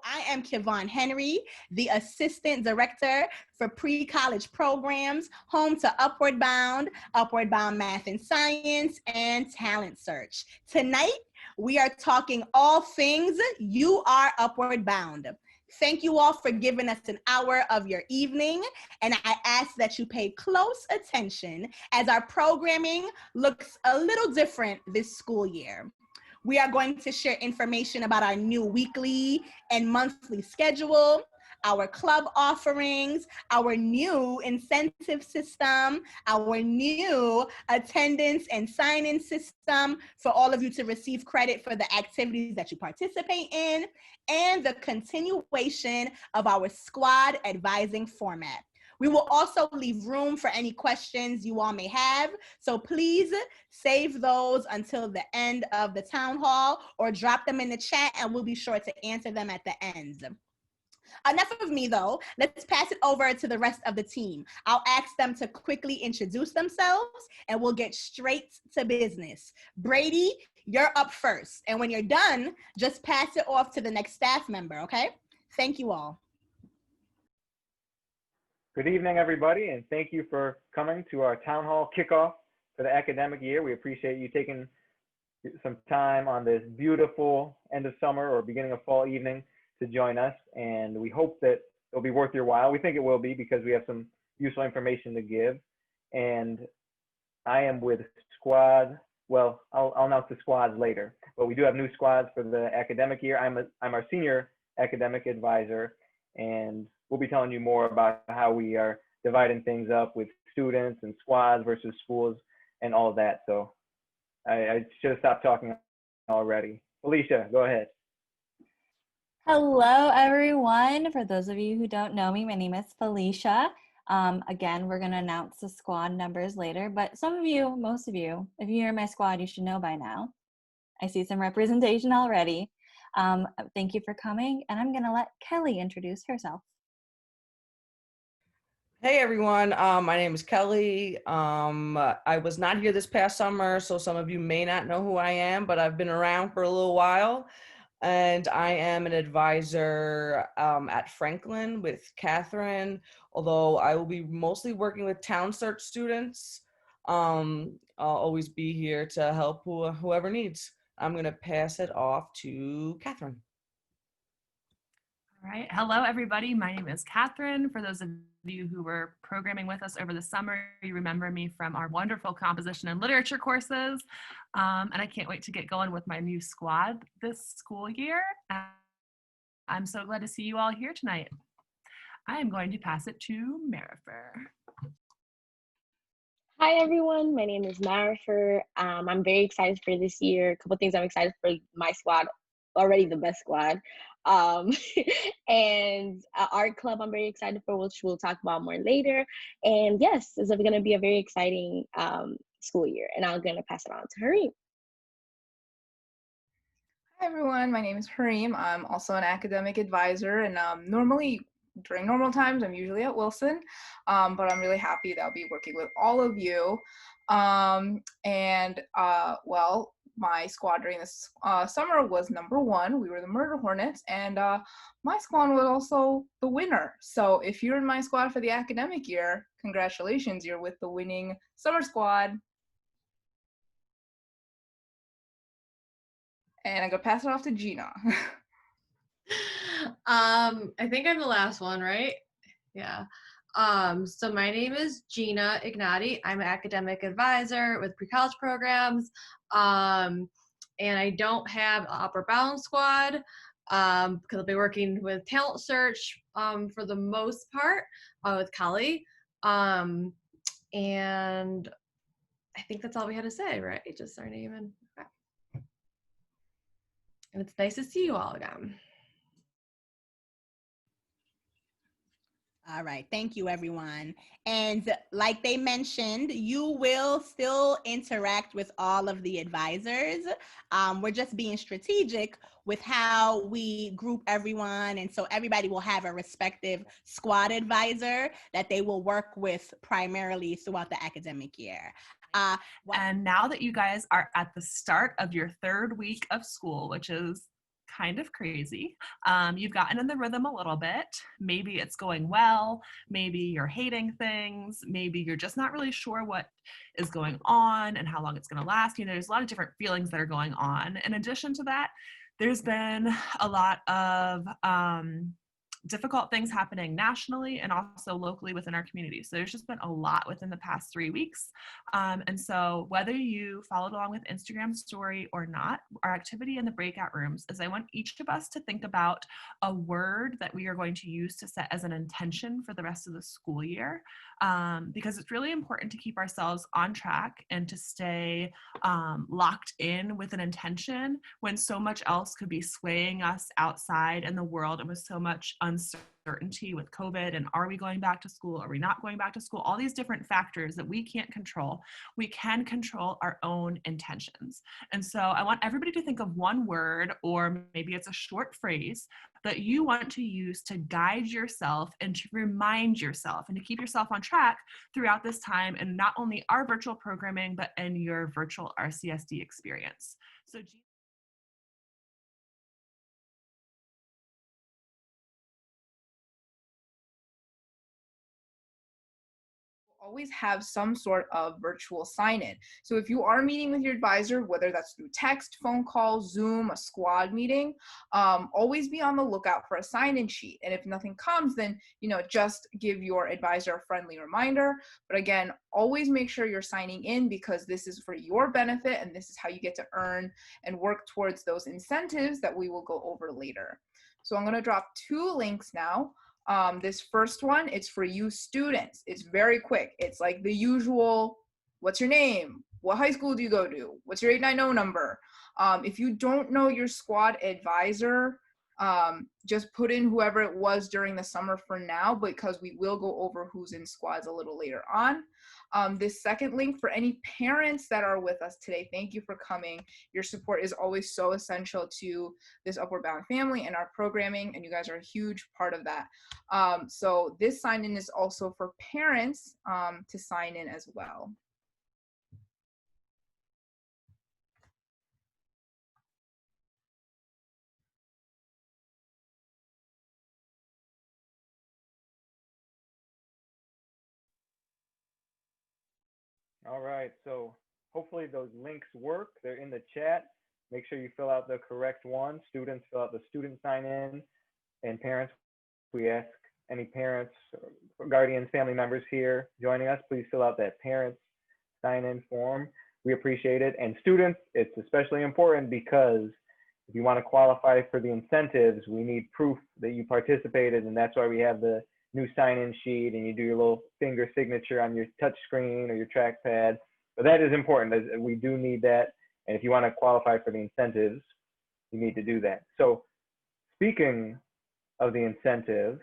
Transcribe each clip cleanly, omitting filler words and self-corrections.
I am Kevon Henry, the Assistant Director for Pre-College Programs, home to Upward Bound Math and Science, and Talent Search. Tonight, we are talking all things You Are Upward Bound. Thank you all for giving us an hour of your evening, and I ask that you pay close attention as our programming looks a little different this school year. We are going to share information about our new weekly and monthly schedule, our club offerings, our new incentive system, our new attendance and sign-in system for all of you to receive credit for the activities that you participate in, and the continuation of our squad advising format. We will also leave room for any questions you all may have, so please save those until the end of the town hall or drop them in the chat and we'll be sure to answer them at the end. Enough of me though, let's pass it over to the rest of the team. I'll ask them to quickly introduce themselves and we'll get straight to business. Brady, you're up first, and when you're done, just pass it off to the next staff member, okay? Thank you all. Good evening, everybody, and thank you for coming to our town hall kickoff for the academic year. We appreciate you taking some time on this beautiful end of summer or beginning of fall evening to join us, and we hope that it'll be worth your while. We think it will be because we have some useful information to give, and I am with squad. Well, I'll announce the squads later, but we do have new squads for the academic year. I'm our senior academic advisor, and we'll be telling you more about how we are dividing things up with students and squads versus schools and all of that. So I should have stopped talking already. Felicia, go ahead. Hello, everyone. For those of you who don't know me, my name is Felicia. Again, we're going to announce the squad numbers later, but some of you, most of you, if you're in my squad, you should know by now. I see some representation already. Thank you for coming, and I'm going to let Kelly introduce herself. Hey everyone, my name is Kelly. I was not here this past summer, so some of you may not know who I am, but I've been around for a little while, and I am an advisor at Franklin with Catherine, although I will be mostly working with Town Search students. I'll always be here to help whoever needs. I'm going to pass it off to Catherine. All right. Hello, everybody. My name is Catherine. For those of you who were programming with us over the summer, you remember me from our wonderful composition and literature courses. And I can't wait to get going with my new squad this school year. I'm so glad to see you all here tonight. I am going to pass it to Marifer. Hi, everyone. My name is Marifer. I'm very excited for this year. A couple things I'm excited for my squad, already the best squad. And art club I'm very excited for, which we'll talk about more later. And yes, this is going to be a very exciting school year, and I'm going to pass it on to Hareem. Hi everyone, my name is Hareem. I'm also an academic advisor, and normally during normal times I'm usually at Wilson, but I'm really happy that I'll be working with all of you. Well, my squad during this summer was number 1. We were the Murder Hornets, and my squad was also the winner. So if you're in my squad for the academic year, congratulations, you're with the winning summer squad. And I'm gonna pass it off to Gina. I think I'm the last one, right? Yeah. So my name is Gina Ignati. I'm an academic advisor with pre-college programs. And I don't have an Upward Bound squad because I'll be working with Talent Search for the most part with Kelly. And I think that's all we had to say, right? Just our name and okay. And it's nice to see you all again. All right, thank you everyone. And like they mentioned, you will still interact with all of the advisors. We're just being strategic with how we group everyone. And so everybody will have a respective squad advisor that they will work with primarily throughout the academic year. And now that you guys are at the start of your 3rd week of school, which is kind of crazy. You've gotten in the rhythm a little bit. Maybe it's going well. Maybe you're hating things. Maybe you're just not really sure what is going on and how long it's going to last. You know, there's a lot of different feelings that are going on. In addition to that, there's been a lot of difficult things happening nationally and also locally within our community. So there's just been a lot within the past 3 weeks. And so whether you followed along with Instagram story or not, our activity in the breakout rooms is I want each of us to think about a word that we are going to use to set as an intention for the rest of the school year. Because it's really important to keep ourselves on track and to stay locked in with an intention when so much else could be swaying us outside in the world and with so much uncertainty with COVID and are we going back to school? Are we not going back to school? All these different factors that we can't control. We can control our own intentions. And so I want everybody to think of one word, or maybe it's a short phrase that you want to use to guide yourself and to remind yourself and to keep yourself on track throughout this time, and not only our virtual programming, but in your virtual RCSD experience. So always have some sort of virtual sign-in. So if you are meeting with your advisor, whether that's through text, phone call, Zoom, a squad meeting, always be on the lookout for a sign-in sheet. And if nothing comes, then, you know, just give your advisor a friendly reminder. But again, always make sure you're signing in, because this is for your benefit and this is how you get to earn and work towards those incentives that we will go over later. So I'm going to drop 2 links now. This first one, it's for you students. It's very quick. It's like the usual, what's your name? What high school do you go to? What's your 890 number? If you don't know your squad advisor, just put in whoever it was during the summer for now, because we will go over who's in squads a little later on. This second link for any parents that are with us today, thank you for coming. Your support is always so essential to this Upward Bound family and our programming, and you guys are a huge part of that. So this sign in is also for parents to sign in as well. All right, so hopefully those links work. They're in the chat. Make sure you fill out the correct one. Students, fill out the student sign in, and parents, we ask any parents, guardians, family members here joining us, please fill out that parents sign in form. We appreciate it. And students, it's especially important because if you want to qualify for the incentives, we need proof that you participated, and that's why we have the new sign-in sheet, and you do your little finger signature on your touch screen or your trackpad. But that is important. We do need that. And if you want to qualify for the incentives, you need to do that. So speaking of the incentives,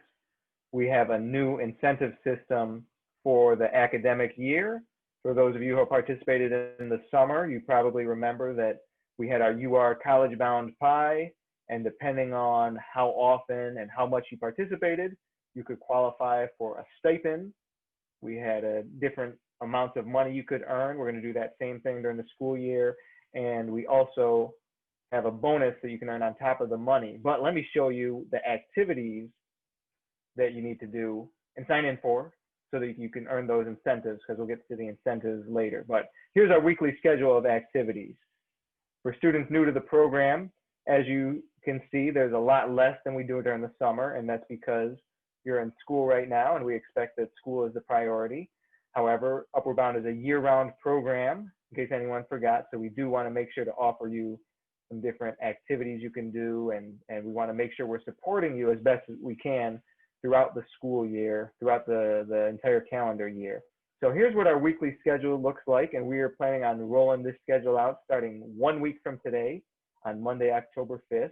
we have a new incentive system for the academic year. For those of you who have participated in the summer, you probably remember that we had our UR College Bound Pie, and depending on how often and how much you participated, you could qualify for a stipend. We had a different amounts of money you could earn. We're going to do that same thing during the school year. And we also have a bonus that you can earn on top of the money. But let me show you the activities that you need to do and sign in for so that you can earn those incentives, because we'll get to the incentives later. But here's our weekly schedule of activities. For students new to the program, as you can see, there's a lot less than we do during the summer, and that's because you're in school right now, and we expect that school is the priority. However, Upward Bound is a year-round program, in case anyone forgot, so we do want to make sure to offer you some different activities you can do, and we want to make sure we're supporting you as best as we can throughout the school year, throughout the entire calendar year. So here's what our weekly schedule looks like, and we are planning on rolling this schedule out starting 1 week from today on Monday, October 5th.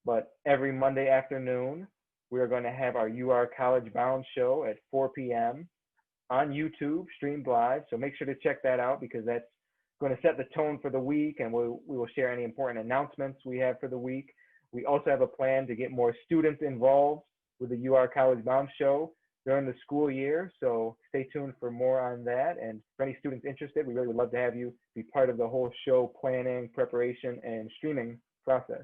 But every Monday afternoon, we are going to have our UR College Bound show at 4 p.m. on YouTube, streamed live. So make sure to check that out, because that's going to set the tone for the week, and we will share any important announcements we have for the week. We also have a plan to get more students involved with the UR College Bound show during the school year. So stay tuned for more on that. And for any students interested, we really would love to have you be part of the whole show planning, preparation, and streaming process.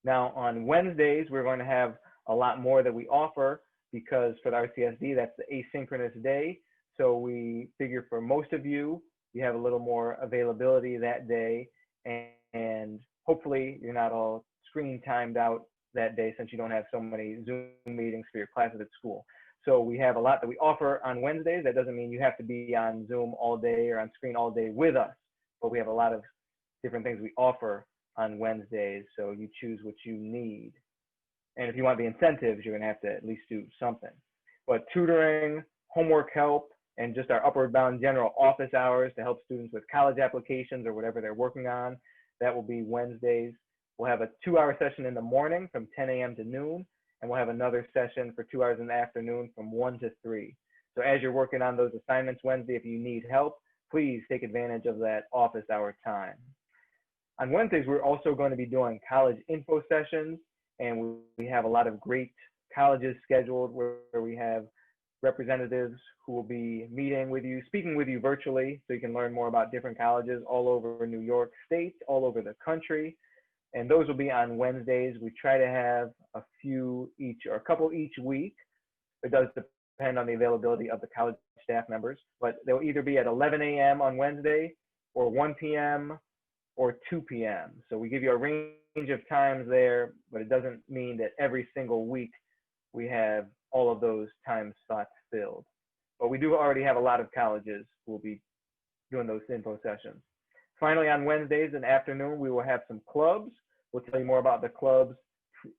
Now on Wednesdays, we're going to have a lot more that we offer because for the RCSD, that's the asynchronous day. So we figure for most of you, you have a little more availability that day, and hopefully you're not all screen timed out that day since you don't have so many Zoom meetings for your classes at school. So we have a lot that we offer on Wednesdays. That doesn't mean you have to be on Zoom all day or on screen all day with us, but we have a lot of different things we offer on Wednesdays, so you choose what you need. And if you want the incentives, you're gonna have to at least do something. But tutoring, homework help, and just our Upward Bound general office hours to help students with college applications or whatever they're working on, that will be Wednesdays. We'll have a 2-hour session in the morning from 10 a.m. to noon, and we'll have another session for 2 hours in the afternoon from 1 to 3. So as you're working on those assignments Wednesday, if you need help, please take advantage of that office hour time. On Wednesdays, we're also going to be doing college info sessions, and we have a lot of great colleges scheduled where we have representatives who will be meeting with you, speaking with you virtually, so you can learn more about different colleges all over New York State, all over the country. And those will be on Wednesdays. We try to have a few each or a couple each week. It does depend on the availability of the college staff members, but they'll either be at 11 a.m. on Wednesday or 1 p.m. or 2 p.m. So we give you a range of times there, but it doesn't mean that every single week we have all of those time slots filled. But we do already have a lot of colleges who will be doing those info sessions. Finally, on Wednesdays in the afternoon, we will have some clubs. We'll tell you more about the clubs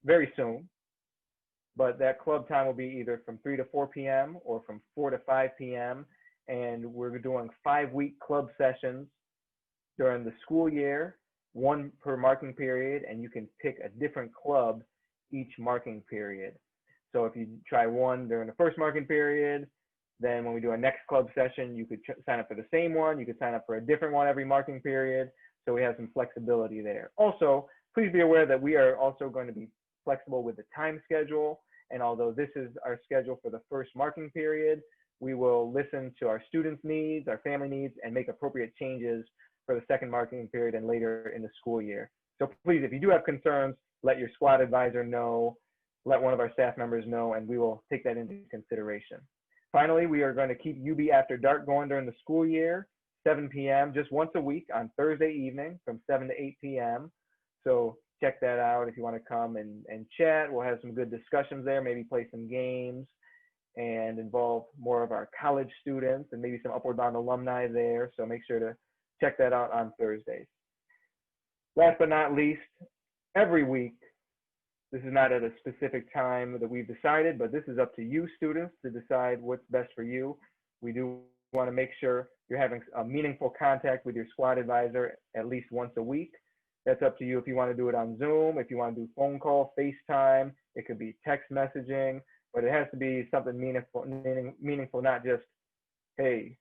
very soon. But that club time will be either from 3 to 4 p.m. or from 4 to 5 p.m. And we're doing 5-week club sessions during the school year, 1 per marking period, and you can pick a different club each marking period. So if you try one during the first marking period, then when we do our next club session, you could sign up for the same one. You could sign up for a different one every marking period. So we have some flexibility there. Also, please be aware that we are also going to be flexible with the time schedule. And although this is our schedule for the first marking period, we will listen to our students' needs, our family needs, and make appropriate changes for the second marking period and later in the school year. So please, if you do have concerns, let your squad advisor know, let one of our staff members know, and we will take that into consideration. Finally, we are going to keep UB After Dark going during the school year, 7 p.m., just once a week on Thursday evening from 7 to 8 p.m. So check that out if you want to come and chat. We'll have some good discussions there, maybe play some games and involve more of our college students and maybe some Upward Bound alumni there. So make sure to check that out on Thursdays. Last but not least, every week, this is not at a specific time that we've decided, but this is up to you students to decide what's best for you. We do want to make sure you're having a meaningful contact with your squad advisor at least once a week. That's up to you if you want to do it on Zoom, if you want to do phone call, FaceTime, it could be text messaging, but it has to be something meaningful, not just, hey,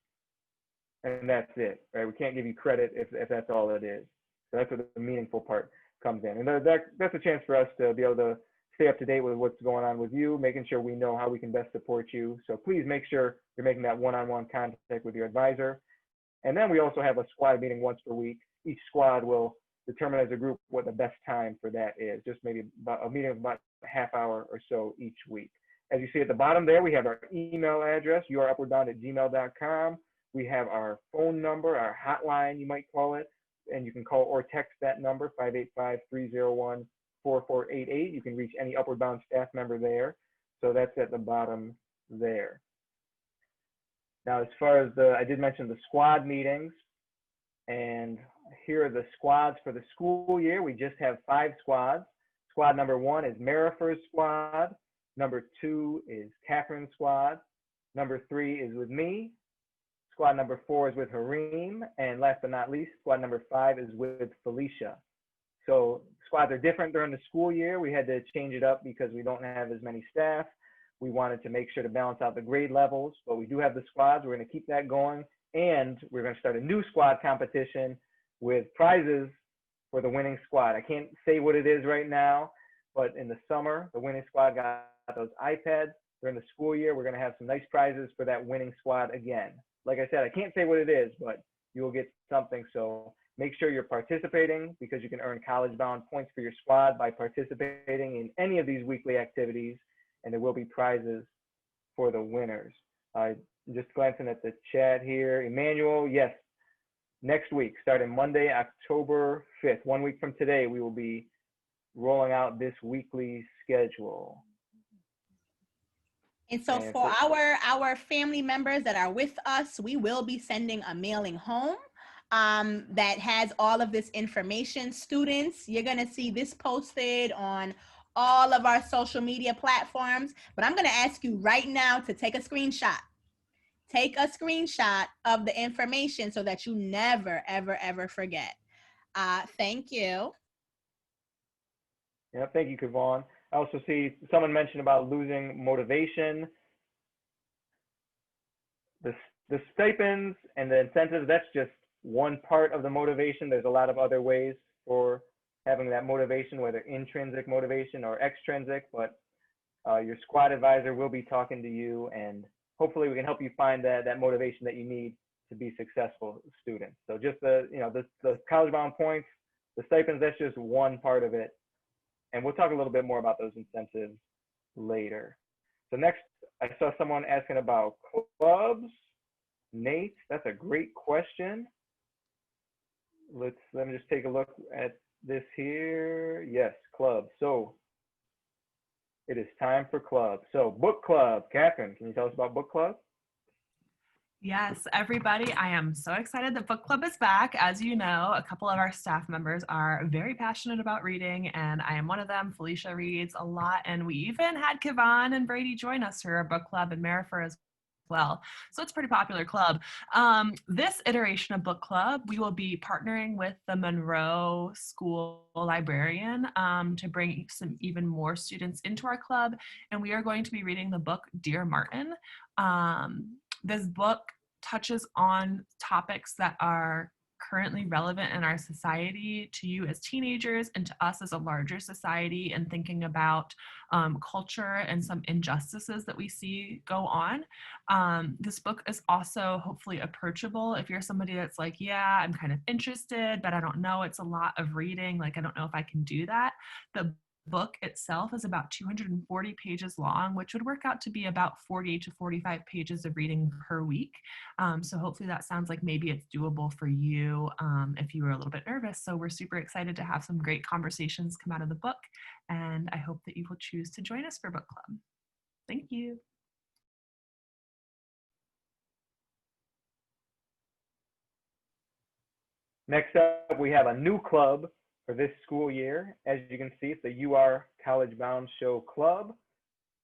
and that's it, right? We can't give you credit if that's all it is. So that's where the meaningful part comes in. And that's a chance for us to be able to stay up to date with what's going on with you, making sure we know how we can best support you. So please make sure you're making that one-on-one contact with your advisor. And then we also have a squad meeting once per week. Each squad will determine as a group what the best time for that is, just maybe about a meeting of about a half hour or so each week. As you see at the bottom there, we have our email address, yourupwardbound@gmail.com. We have our phone number, our hotline, you might call it, and you can call or text that number, 585-301-4488. You can reach any Upward Bound staff member there. So that's at the bottom there. Now, as far as I did mention the squad meetings, and here are the squads for the school year. We just have 5 squads. Squad number 1 is Marifer's squad. Number 2 is Catherine's squad. Number 3 is with me. Squad number 4 is with Hareem. And last but not least, squad number 5 is with Felicia. So squads are different during the school year. We had to change it up because we don't have as many staff. We wanted to make sure to balance out the grade levels, but we do have the squads. We're going to keep that going. And we're going to start a new squad competition with prizes for the winning squad. I can't say what it is right now, but in the summer, the winning squad got those iPads. During the school year, we're going to have some nice prizes for that winning squad again. Like I said, I can't say what it is, but you will get something. So Make sure you're participating because you can earn college-bound points for your squad by participating in any of these weekly activities, and there will be prizes for the winners. Just glancing at the chat here, Emmanuel, yes, next week, starting Monday, October 5th, 1 week from today, we will be rolling out this weekly schedule. And so And for our family members that are with us, we will be sending a mailing home that has all of this information. Students, you're going to see this posted on all of our social media platforms, but I'm going to ask you right now to take a screenshot. Take a screenshot of the information so that you never, ever, ever forget. Thank you. Yeah, thank you, Kavon. I also see someone mentioned about losing motivation. The stipends and the incentives, that's just one part of the motivation. There's a lot of other ways for having that motivation, whether intrinsic motivation or extrinsic, but your squad advisor will be talking to you, and hopefully we can help you find that motivation that you need to be successful students. So just the college-bound points, the stipends, that's just one part of it. And we'll talk a little bit more about those incentives later. So next, I saw someone asking about clubs. Nate, that's a great question. Let me just take a look at this here. Yes, clubs. So it is time for clubs. So book club, Catherine, can you tell us about book club? Yes, everybody, I am so excited that book club is back. As you know, a couple of our staff members are very passionate about reading, and I am one of them. Felicia reads a lot, and we even had Kevon and Brady join us for our book club, and Marifer as well. So it's a pretty popular club. This iteration of book club, we will be partnering with the Monroe School Librarian to bring some even more students into our club, and we are going to be reading the book Dear Martin. This book touches on topics that are currently relevant in our society to you as teenagers and to us as a larger society, and thinking about culture and some injustices that we see go on. This book is also hopefully approachable if you're somebody that's like, yeah, I'm kind of interested, but I don't know, it's a lot of reading, like I don't know if I can do that. The book itself is about 240 pages long, which would work out to be about 40 to 45 pages of reading per week. So hopefully that sounds like maybe it's doable for you if you were a little bit nervous. So we're super excited to have some great conversations come out of the book, and I hope that you will choose to join us for book club. Thank you. Next up, we have a new club for this school year. As you can see, it's the UR College Bound Show Club.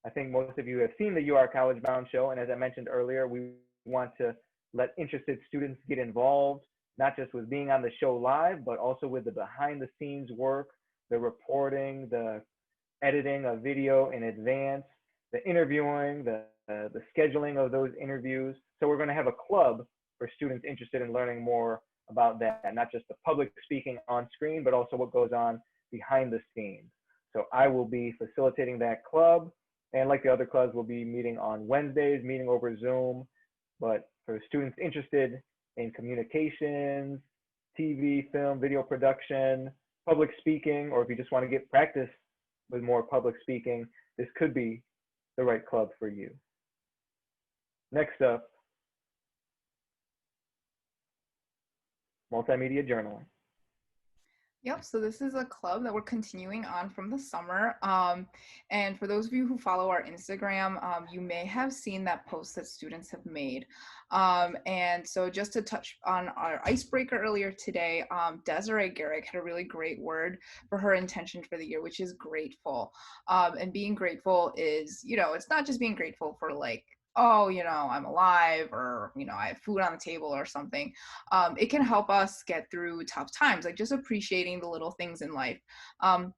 I think most of you have seen the UR College Bound Show, and as I mentioned earlier, we want to let interested students get involved, not just with being on the show live, but also with the behind the scenes work, the reporting, the editing of video in advance, the interviewing, the scheduling of those interviews. So we're going to have a club for students interested in learning more about that, not just the public speaking on screen, but also what goes on behind the scenes. So I will be facilitating that club, and like the other clubs, we'll be meeting on Wednesdays, meeting over Zoom. But for students interested in communications, TV, film, video production, public speaking, or if you just want to get practice with more public speaking, this could be the right club for you. Next up, multimedia journaling. Yep, so this is a club that we're continuing on from the summer. And for those of you who follow our Instagram, you may have seen that post that students have made. And so just to touch on our icebreaker earlier today, Desiree Garrick had a really great word for her intention for the year, which is grateful. And being grateful is, it's not just being grateful for like, oh, I'm alive, or, I have food on the table or something. It can help us get through tough times, like just appreciating the little things in life.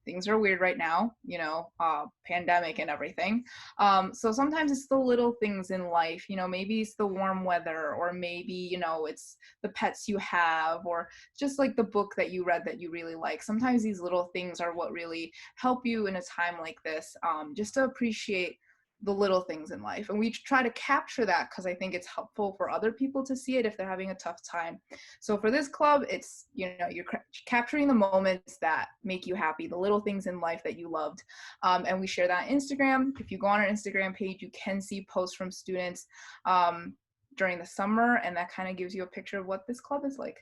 Things are weird right now, pandemic and everything. So sometimes it's the little things in life, maybe it's the warm weather, or maybe, it's the pets you have, or just like the book that you read that you really like. Sometimes these little things are what really help you in a time like this, just to appreciate the little things in life. And we try to capture that because I think it's helpful for other people to see it if they're having a tough time. So for this club, it's, you know, you're capturing the moments that make you happy, the little things in life that you loved. And we share that on Instagram. If you go on our Instagram page, you can see posts from students during the summer, and that kind of gives you a picture of what this club is like.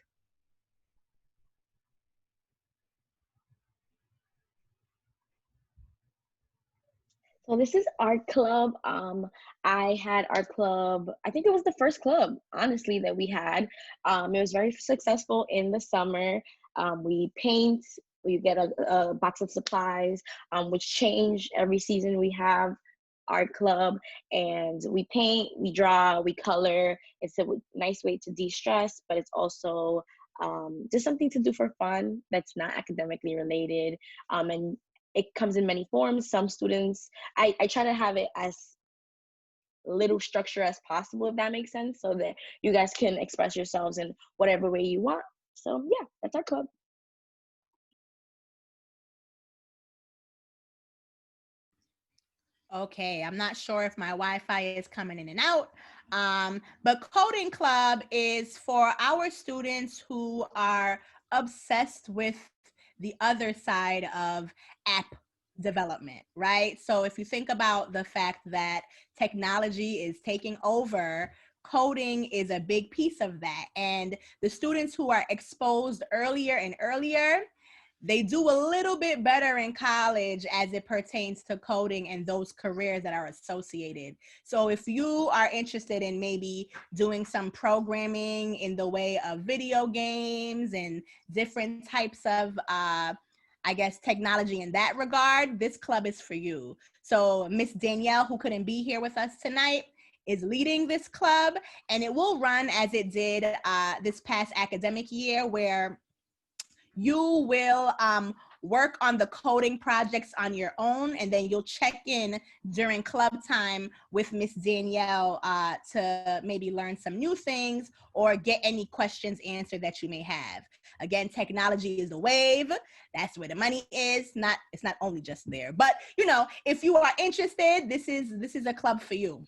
So this is art club. I had art club. I think it was the first club, honestly, that we had. It was very successful in the summer. We paint. We get a box of supplies, which change every season. We have art club, and we paint, we draw, we color. It's a nice way to de-stress, but it's also just something to do for fun that's not academically related. And it comes in many forms. Some students, I try to have it as little structure as possible, if that makes sense, so that you guys can express yourselves in whatever way you want. So yeah, that's our club. Okay, I'm not sure if my Wi-Fi is coming in and out, but Coding Club is for our students who are obsessed with the other side of app development, right? So if you think about the fact that technology is taking over, coding is a big piece of that. And the students who are exposed earlier and earlier, they do a little bit better in college as it pertains to coding and those careers that are associated. So if you are interested in maybe doing some programming in the way of video games and different types of, I guess, technology in that regard, this club is for you. So Miss Danielle, who couldn't be here with us tonight, is leading this club, and it will run as it did this past academic year, where you will work on the coding projects on your own, and then you'll check in during club time with Miss Danielle to maybe learn some new things or get any questions answered that you may have. Again, technology is the wave. That's where the money is. It's not only just there, but you know, if you are interested, this is a club for you.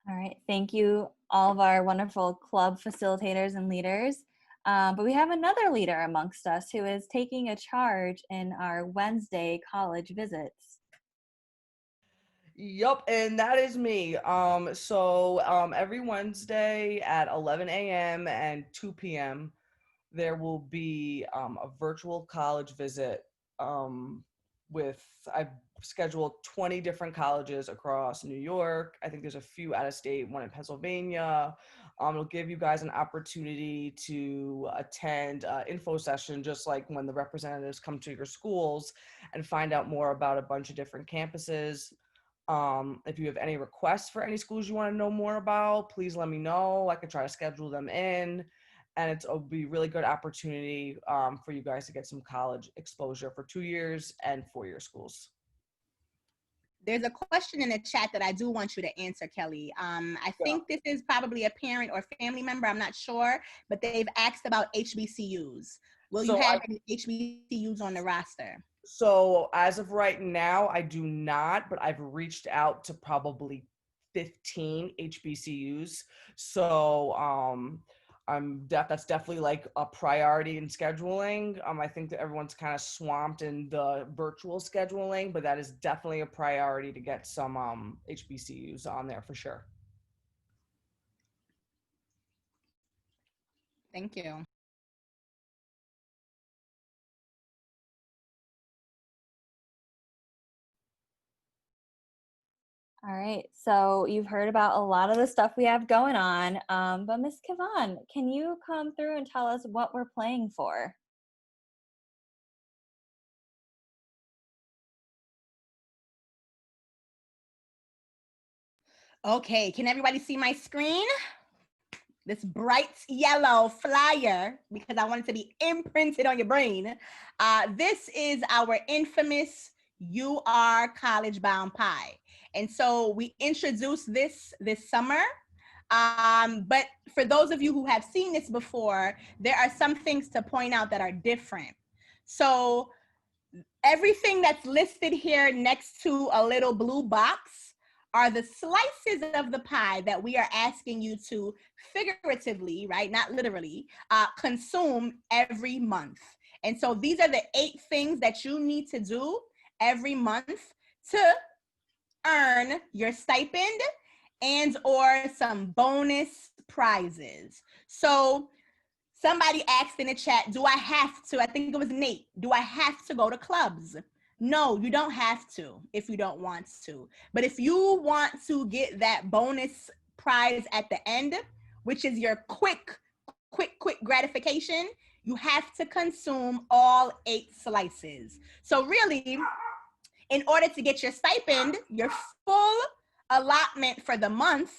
All right, thank you, all of our wonderful club facilitators and leaders. But we have another leader amongst us who is taking a charge in our Wednesday college visits. Yup, and that is me. So every Wednesday at 11 a.m. and 2 p.m., there will be a virtual college visit I've scheduled 20 different colleges across New York. I think there's a few out of state, one in Pennsylvania. It'll give you guys an opportunity to attend info session, just like when the representatives come to your schools, and find out more about a bunch of different campuses. If you have any requests for any schools you want to know more about, please let me know. I could try to schedule them in. And it'll be a really good opportunity for you guys to get some college exposure for 2 years and 4-year schools. There's a question in the chat that I do want you to answer, Kelly. I think this is probably a parent or family member, I'm not sure, but they've asked about HBCUs. Will you have any HBCUs on the roster? So as of right now, I do not, but I've reached out to probably 15 HBCUs. So that's definitely like a priority in scheduling. I think that everyone's kind of swamped in the virtual scheduling, but that is definitely a priority to get some HBCUs on there for sure. Thank you. All right, so you've heard about a lot of the stuff we have going on, but Ms. Kavan, can you come through and tell us what we're playing for? Okay, can everybody see my screen? This bright yellow flyer, because I want it to be imprinted on your brain. This is our infamous UR College Bound Pie. And so we introduced this summer. But for those of you who have seen this before, there are some things to point out that are different. So Everything that's listed here next to a little blue box are the slices of the pie that we are asking you to figuratively, right, not literally, consume every month. And so these are the 8 things that you need to do every month to earn your stipend and or some bonus prizes. So somebody asked in the chat, do I have to, I think it was Nate, do I have to go to clubs? No, you don't have to if you don't want to. But if you want to get that bonus prize at the end, which is your quick gratification, you have to consume all 8 slices. So really, in order to get your stipend, your full allotment for the month,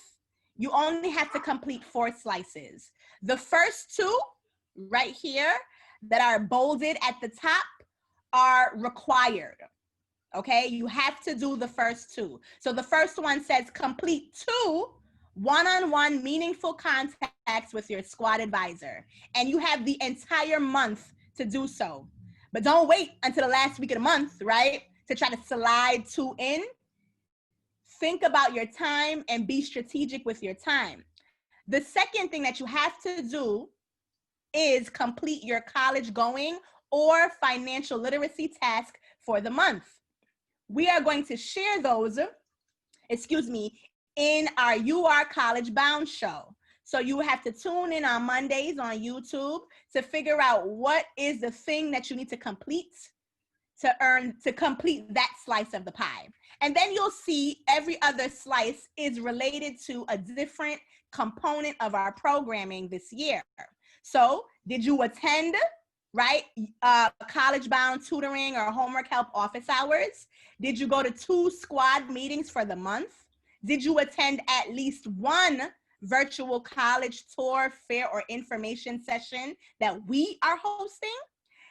you only have to complete 4 slices. The first 2 right here that are bolded at the top are required. Okay, you have to do the first 2. So the first one says complete 2 one-on-one meaningful contacts with your squad advisor. And you have the entire month to do so. But don't wait until the last week of the month, right, to try to slide 2 in. Think about your time and be strategic with your time. The second thing that you have to do is complete your college going or financial literacy task for the month. We are going to share those, in our You Are College Bound show. So you have to tune in on Mondays on YouTube to figure out what is the thing that you need to complete to complete that slice of the pie. And then you'll see every other slice is related to a different component of our programming this year. So did you attend, right, college bound tutoring or homework help office hours? Did you go to 2 squad meetings for the month? Did you attend at least 1 virtual college tour, fair, or information session that we are hosting?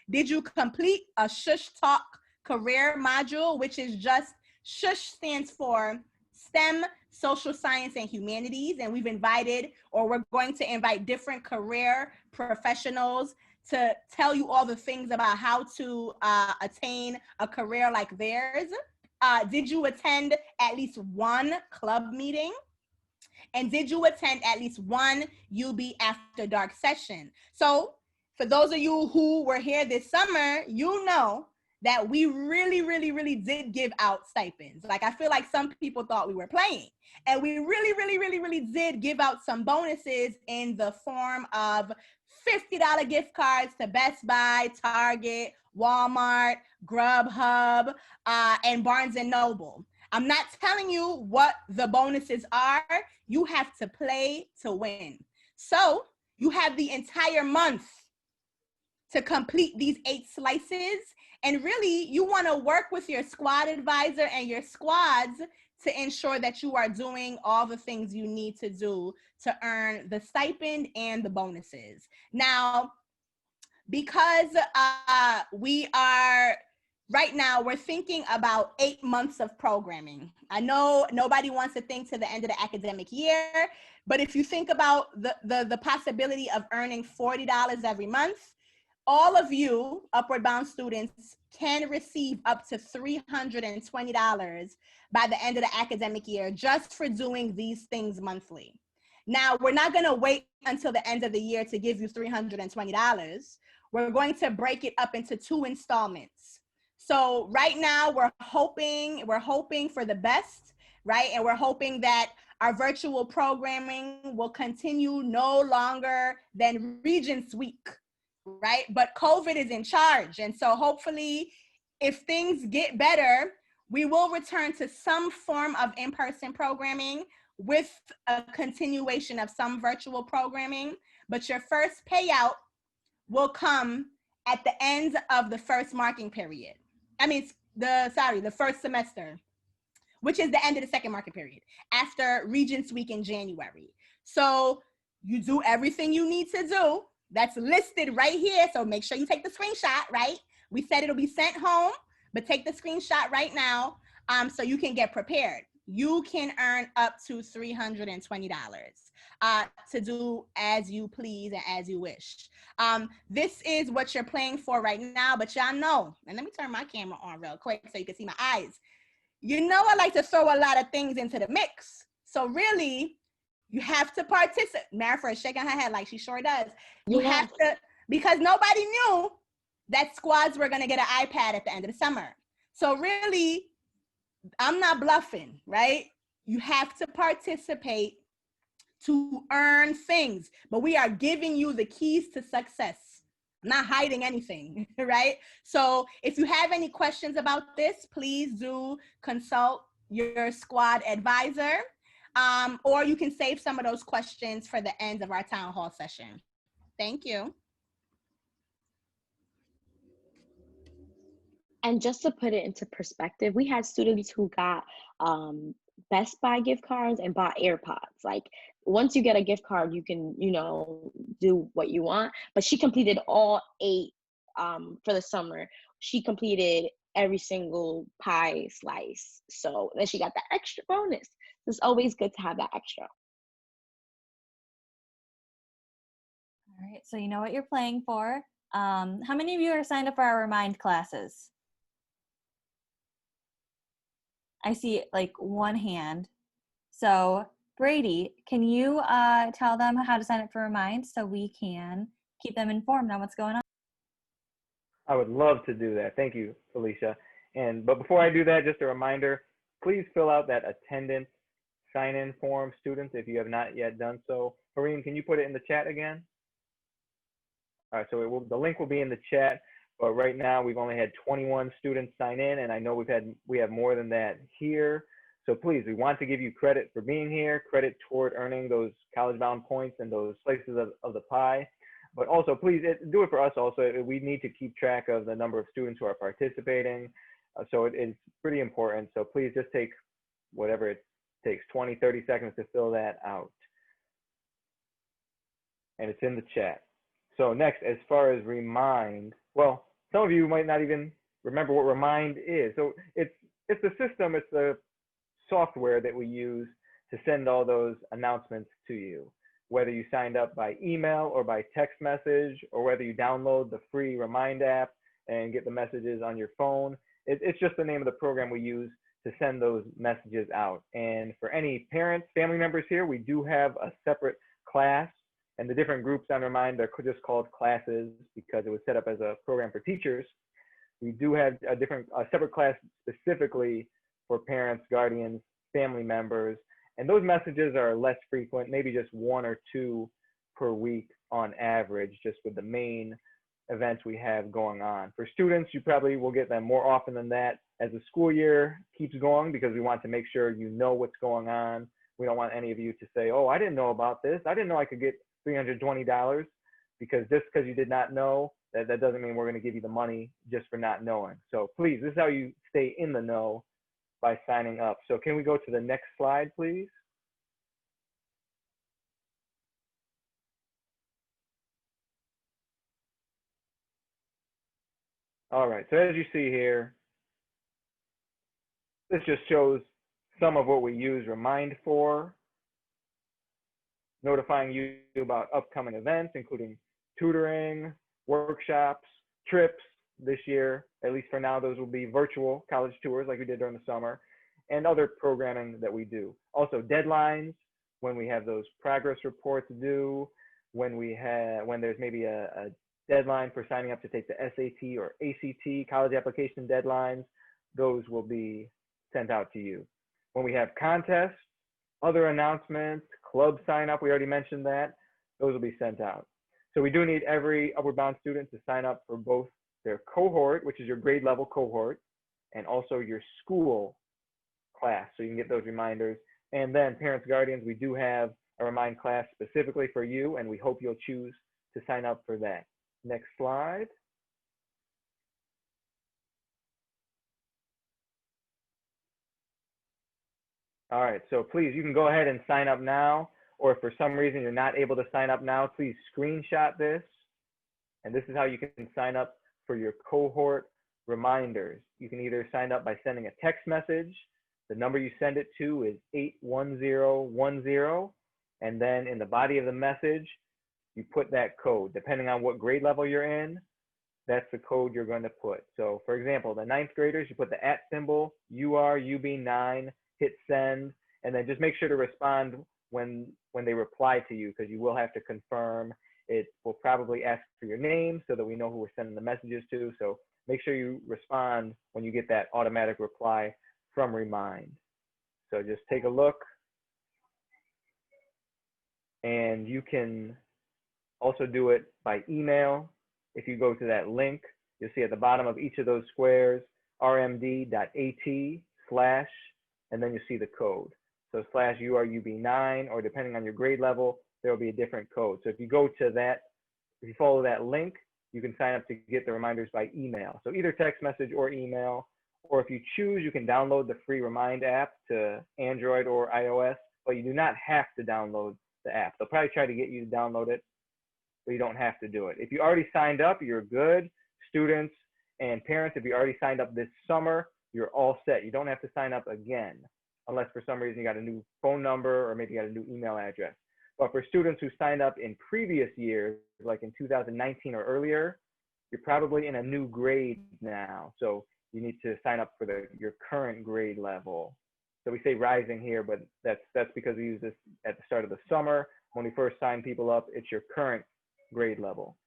Did you complete a Shush Talk career module, which is just, Shush stands for STEM, Social Science, and Humanities. And we've invited, or we're going to invite different career professionals to tell you all the things about how to attain a career like theirs. Did you attend at least 1 club meeting? And did you attend at least 1 UB After Dark session? So for those of you who were here this summer, you know that we really did give out stipends. Like, I feel like some people thought we were playing. And we really did give out some bonuses in the form of $50 gift cards to Best Buy, Target, Walmart, Grubhub, and Barnes & Noble. I'm not telling you what the bonuses are. You have to play to win. So you have the entire month to complete these 8 slices. And really, you want to work with your squad advisor and your squads to ensure that you are doing all the things you need to do to earn the stipend and the bonuses. Now, because we are, right now, we're thinking about 8 months of programming. I know nobody wants to think to the end of the academic year, but if you think about the possibility of earning $40 every month, all of you Upward Bound students can receive up to $320 by the end of the academic year just for doing these things monthly. Now, we're not going to wait until the end of the year to give you $320. We're going to break it up into 2 installments. So right now we're hoping for the best, right? And we're hoping that our virtual programming will continue no longer than Regents Week, right? But COVID is in charge. And so hopefully if things get better, we will return to some form of in-person programming with a continuation of some virtual programming. But your first payout will come at the end of the first marking period. The first semester, which is the end of the second marking period, after Regents Week in January. So you do everything you need to do. That's listed right here. So make sure you take the screenshot, right? We said it'll be sent home, but take the screenshot right now so you can get prepared. you can earn up to $320 to do as you please and as you wish. This is what you're playing for right now, but y'all know, and let me turn my camera on real quick so you can see my eyes. You know, I like to throw a lot of things into the mix. So really, you have to participate. Marifer is shaking her head like she sure does. You have to, because nobody knew that squads were going to get an iPad at the end of the summer. So really, I'm not bluffing, right? You have to participate to earn things, but we are giving you the keys to success. I'm not hiding anything, right? So if you have any questions about this, please do consult your squad advisor, or you can save some of those questions for the end of our town hall session. Thank you. And just to put it into perspective, we had students who got Best Buy gift cards and bought AirPods. Like, once you get a gift card, you can, you know, do what you want. But she completed all 8 for the summer. She completed every single pie slice. So then she got that extra bonus. It's always good to have that extra. All right, so you know what you're playing for. How many of you are signed up for our Remind classes? I see like one hand. So Brady, can you tell them how to sign up for Remind so we can keep them informed on what's going on? I would love to do that. Thank you, Felicia. But before I do that, just a reminder, please fill out that attendance sign-in form, students, if you have not yet done so. Hareen, can you put it in the chat again? All right, so the link will be in the chat, but right now we've only had 21 students sign in, and I know we have more than that here. So please, we want to give you credit for being here, credit toward earning those college-bound points and those slices of the pie. But also, please do it for us also. We need to keep track of the number of students who are participating. So it's pretty important. So please just take whatever it takes, 20, 30 seconds to fill that out. And it's in the chat. So next, as far as Remind, well, some of you might not even remember what Remind is. So it's the system, it's the software that we use to send all those announcements to you, whether you signed up by email or by text message, or whether you download the free Remind app and get the messages on your phone. It's just the name of the program we use to send those messages out. And for any parents, family members here, we do have a separate class, and the different groups on Remind are just called classes because it was set up as a program for teachers. We do have a separate class specifically for parents, guardians, family members, and those messages are less frequent, maybe just 1 or 2 per week on average, just with the main events we have going on. For students, you probably will get them more often than that as the school year keeps going, because we want to make sure you know what's going on. We don't want any of you to say, oh, I didn't know about this. I didn't know I could get $320, because just because you did not know, that doesn't mean we're going to give you the money just for not knowing. So please, this is how you stay in the know, by signing up. So can we go to the next slide, please? All right, so as you see here, this just shows some of what we use Remind for, notifying you about upcoming events, including tutoring, workshops, trips. This year, at least for now, those will be virtual college tours like we did during the summer, and other programming that we do. Also deadlines, when we have those progress reports due, when there's maybe a deadline for signing up to take the SAT or ACT college application deadlines, those will be sent out to you. When we have contests, other announcements, club sign up, we already mentioned that, those will be sent out. So we do need every Upward Bound student to sign up for both their cohort, which is your grade level cohort, and also your school class, so you can get those reminders. And then parents, guardians, we do have a Remind class specifically for you, and we hope you'll choose to sign up for that. Next slide. All right, so please, you can go ahead and sign up now, or if for some reason you're not able to sign up now, please screenshot this. And this is how you can sign up for your cohort reminders. You can either sign up by sending a text message The number you send it to is 81010. And then in the body of the message, you put that code. Depending on what grade level you're in, that's the code you're going to put. So for example, the 9th graders, you put the @ symbol, UB9, hit send, and then just make sure to respond when they reply to you, because you will have to confirm. It will probably ask for your name so that we know who we're sending the messages to. So make sure you respond when you get that automatic reply from Remind. So just take a look. And you can also do it by email. If you go to that link, you'll see at the bottom of each of those squares, rmd.at/, and then you see the code. So /URUB9, or depending on your grade level, there will be a different code. So if you go to that, if you follow that link, you can sign up to get the reminders by email. So either text message or email, or if you choose, you can download the free Remind app to Android or iOS, but you do not have to download the app. They'll probably try to get you to download it, but you don't have to do it. If you already signed up, you're good. Students and parents, if you already signed up this summer, you're all set. You don't have to sign up again, unless for some reason you got a new phone number or maybe you got a new email address. But for students who signed up in previous years, like in 2019 or earlier, you're probably in a new grade now. So you need to sign up for your current grade level. So we say rising here, but that's because we use this at the start of the summer. When we first sign people up, it's your current grade level.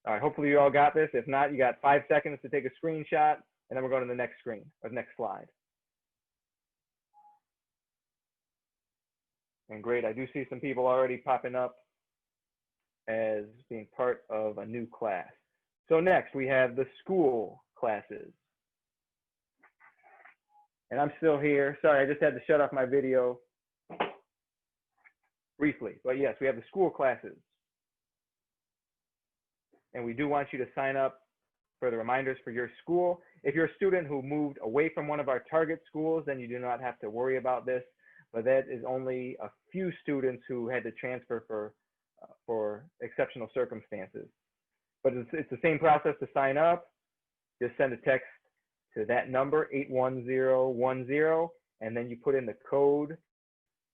All right, hopefully you all got this. If not, you got 5 seconds to take a screenshot, and then we're going to the next screen, or next slide. And great, I do see some people already popping up as being part of a new class. So next, we have the school classes. And I'm still here. Sorry, I just had to shut off my video briefly. But yes, we have the school classes. And we do want you to sign up for the reminders for your school. If you're a student who moved away from one of our target schools, then you do not have to worry about this. But that is only a few students who had to transfer for exceptional circumstances. But it's the same process to sign up. Just send a text to that number, 81010, and then you put in the code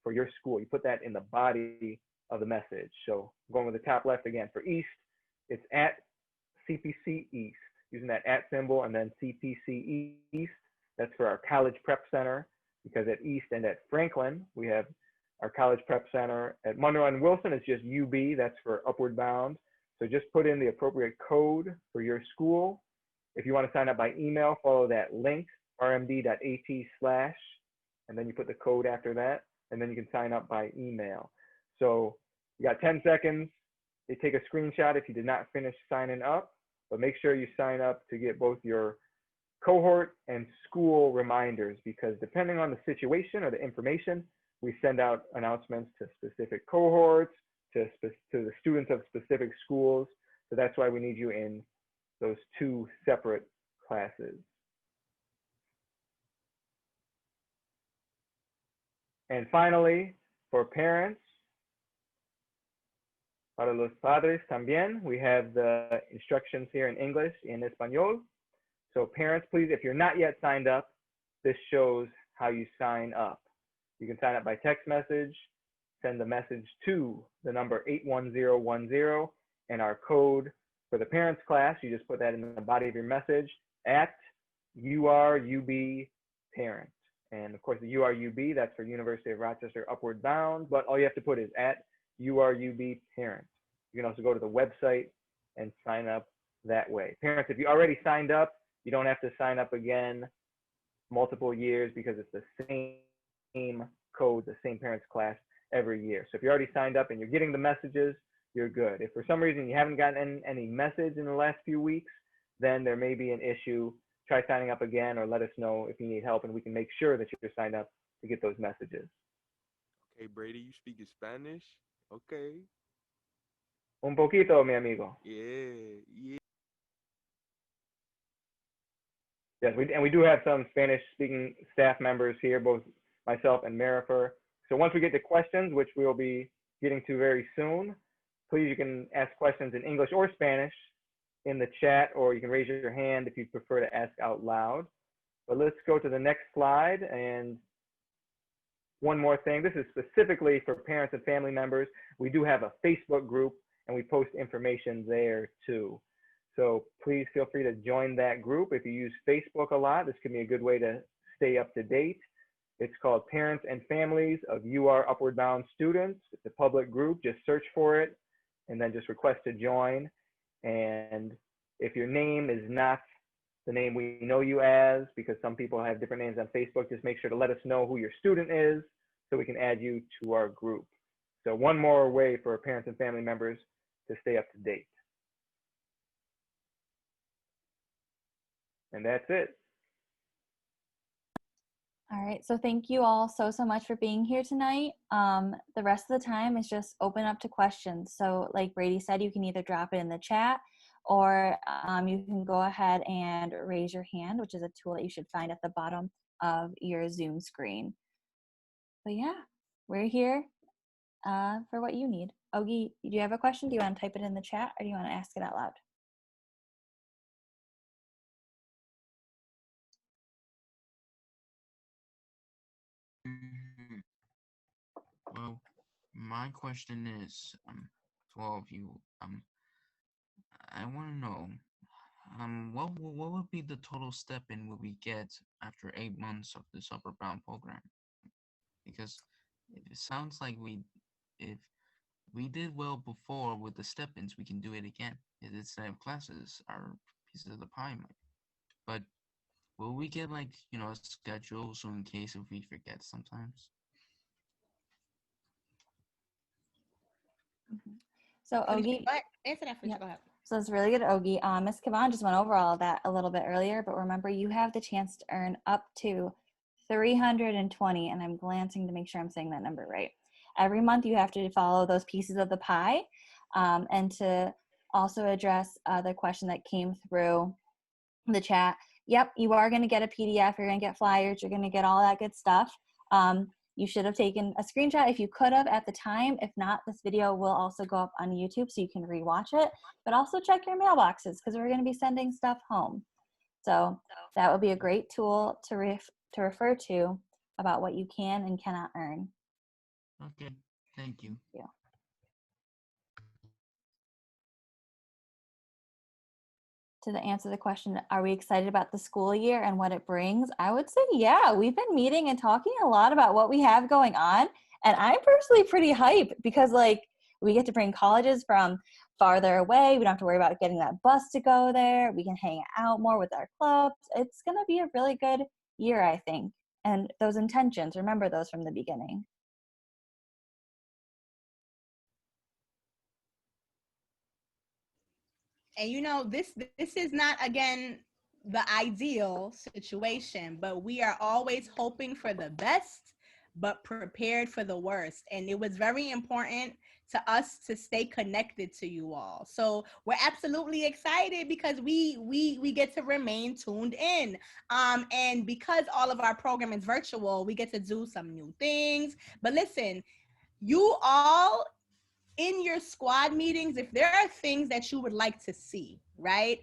for your school. You put that in the body of the message. So going with the top left again, for East, it's at CPC East, using that @ symbol and then CPC East. That's for our College Prep Center, because at East and at Franklin, we have our College Prep Center. At Monroe and Wilson, it's just UB, that's for Upward Bound. So just put in the appropriate code for your school. If you want to sign up by email, follow that link, rmd.at/, and then you put the code after that, and then you can sign up by email. So you got 10 seconds. You take a screenshot if you did not finish signing up, but make sure you sign up to get both your cohort and school reminders, because depending on the situation or the information, we send out announcements to specific cohorts, to the students of specific schools. So that's why we need you in those 2 separate classes. And finally, for parents, para los padres también, we have the instructions here in English, en español. So parents, please, if you're not yet signed up, this shows how you sign up. You can sign up by text message, send the message to the number 81010, and our code for the parents class, you just put that in the body of your message, at URUB parent. And of course, the URUB, that's for University of Rochester Upward Bound, but all you have to put is at URUB parent. You can also go to the website and sign up that way. Parents, if you already signed up, you don't have to sign up again multiple years, because it's the same code, the same parents class every year. So if you already signed up and you're getting the messages, you're good. If for some reason you haven't gotten any message in the last few weeks, then there may be an issue. Try signing up again, or let us know if you need help, and we can make sure that you're signed up to get those messages. Okay, Brady, you speak Spanish? Okay. Un poquito, mi amigo. Yeah. Yes, we do have some Spanish-speaking staff members here, both myself and Marifer. So once we get to questions, which we will be getting to very soon, please, you can ask questions in English or Spanish in the chat, or you can raise your hand if you prefer to ask out loud. But let's go to the next slide. And one more thing, this is specifically for parents and family members. We do have a Facebook group and we post information there too. So please feel free to join that group. If you use Facebook a lot, this can be a good way to stay up to date. It's called Parents and Families of UR Upward Bound Students. It's a public group, just search for it and then just request to join. And if your name is not the name we know you as, because some people have different names on Facebook, just make sure to let us know who your student is so we can add you to our group. So one more way for parents and family members to stay up to date. And that's it. All right, so thank you all so much for being here tonight. The rest of the time is just open up to questions. So like Brady said, you can either drop it in the chat or you can go ahead and raise your hand, which is a tool that you should find at the bottom of your Zoom screen. But yeah, we're here for what you need. Ogie, do you have a question? Do you want to type it in the chat or do you want to ask it out loud? Well, my question is, to all of you, I want to know, what would be the total step-in will we get after 8 months of this Upward Bound program? Because it sounds like if we did well before with the step-ins, we can do it again. Instead of classes, our pieces of the pie might. But will we get like, a schedule so in case if we forget sometimes? So Ogie, answer that for you. Go ahead. So it's really good, Ogie. Ms. Kavan just went over all of that a little bit earlier, but remember you have the chance to earn up to 320, and I'm glancing to make sure I'm saying that number right. Every month you have to follow those pieces of the pie, and to also address the question that came through the chat. Yep, you are going to get a PDF, you're going to get flyers, you're going to get all that good stuff. You should have taken a screenshot if you could have at the time. If not, this video will also go up on YouTube so you can rewatch it. But also check your mailboxes because we're going to be sending stuff home. So that would be a great tool to refer to about what you can and cannot earn. Okay, thank you. Yeah. To answer the question, are we excited about the school year and what it brings? I would say, yeah, we've been meeting and talking a lot about what we have going on. And I'm personally pretty hyped because we get to bring colleges from farther away. We don't have to worry about getting that bus to go there. We can hang out more with our clubs. It's going to be a really good year, I think. And those intentions, remember those from the beginning. And this is not, again, the ideal situation, but we are always hoping for the best, but prepared for the worst. And it was very important to us to stay connected to you all. So we're absolutely excited because we get to remain tuned in. And because all of our program is virtual, we get to do some new things. But listen, you all, in your squad meetings, if there are things that you would like to see, right?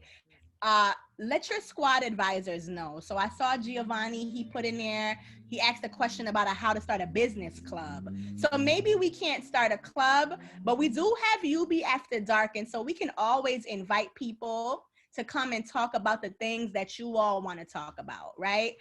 Let your squad advisors know. So I saw Giovanni, he put in there, he asked a question about how to start a business club. So maybe we can't start a club, but we do have UB After Dark. And so we can always invite people to come and talk about the things that you all want to talk about, right?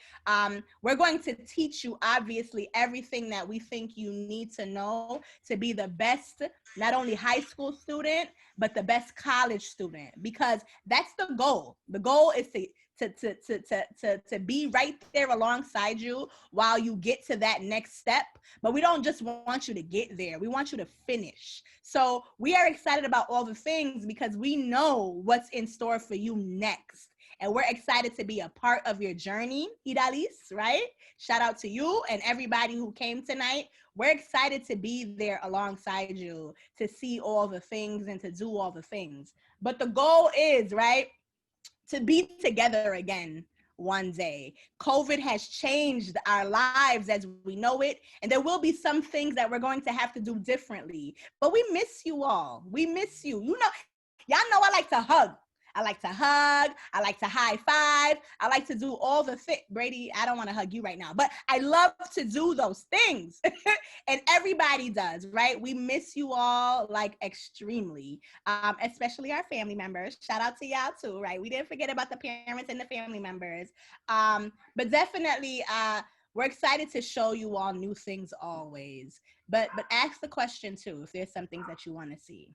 We're going to teach you, obviously, everything that we think you need to know to be the best, not only high school student, but the best college student, because that's the goal. The goal is to be right there alongside you while you get to that next step. But we don't just want you to get there. We want you to finish. So we are excited about all the things because we know what's in store for you next. And we're excited to be a part of your journey, Idalis, right? Shout out to you and everybody who came tonight. We're excited to be there alongside you, to see all the things and to do all the things. But the goal is, right, to be together again one day. COVID has changed our lives as we know it, and there will be some things that we're going to have to do differently. But we miss you all. We miss you. Y'all know I like to hug. I like to hug. I like to high five. I like to do all the things. Brady, I don't want to hug you right now, but I love to do those things. And everybody does, right? We miss you all like extremely, especially our family members. Shout out to y'all too, right? We didn't forget about the parents and the family members. But definitely, we're excited to show you all new things always. But ask the question too if there's some things that you want to see.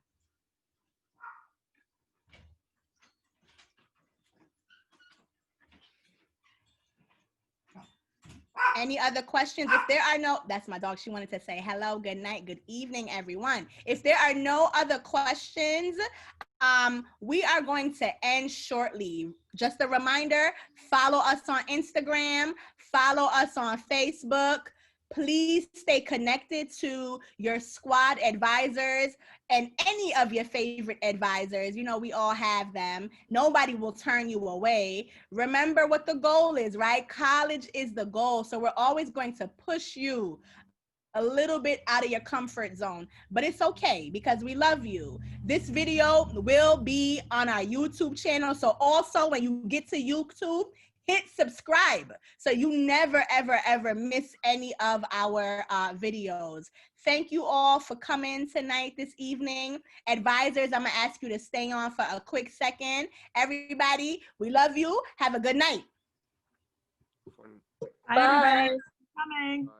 Any other questions? If there are no, that's my dog. She wanted to say hello, good night, good evening, everyone. If there are no other questions, we are going to end shortly. Just a reminder, follow us on Instagram, follow us on Facebook. Please stay connected to your squad advisors and any of your favorite advisors. You know, we all have them. Nobody will turn you away. Remember what the goal is, right? College is the goal. So we're always going to push you a little bit out of your comfort zone, but it's okay because we love you. This video will be on our YouTube channel. So also when you get to YouTube, hit subscribe so you never, ever, ever miss any of our videos. Thank you all for coming tonight, this evening. Advisors, I'm gonna ask you to stay on for a quick second. Everybody, we love you. Have a good night. Bye, everybody. Thanks for coming. Bye.